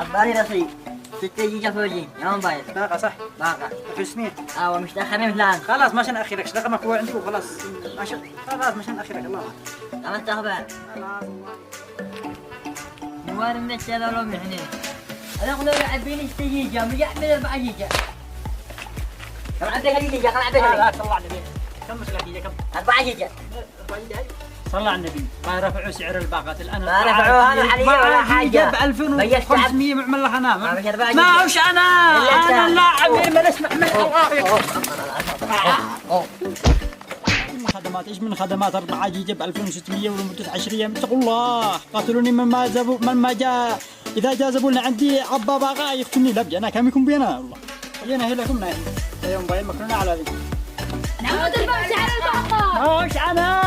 الضرير رصيد 6 جيجا فوجي يا موبايل باقة صح؟ باقة 500. مش تأخرين فلان خلاص مش نأخرك، رقمك هو عنده خلاص. خلاص مش نأخرك الله. عملت أخبار خلاص والله. نوار من الشلال من هنا أنا أقول له عبيني 6 جيجا من يحمل 4 جيجا كم عندك جيجا كم عندك لا صلى على النبي. كم مسلك جيجا كم؟ 4 جيجا. صلى على النبي. ما رفعوا سعر الباقات الآن. ما رفعوها أنا حاليا ولا حاجة. ب 2500 معمل لك أنا. ما وش أنا اللاعب ما نسمع من خدمات. ايش من خدمات 4 جيجا ب 2600 ولمدة 10 ايام؟ اتقوا الله قاتلوني من ما جاء. اذا جاء زبون عندي عبا باقة يقتلني لبجي انا كم يكون بينا والله. جينا هي لكم نايم يوم باين مكرونه على ذي. نعود الباب سعر الباقة. وش انا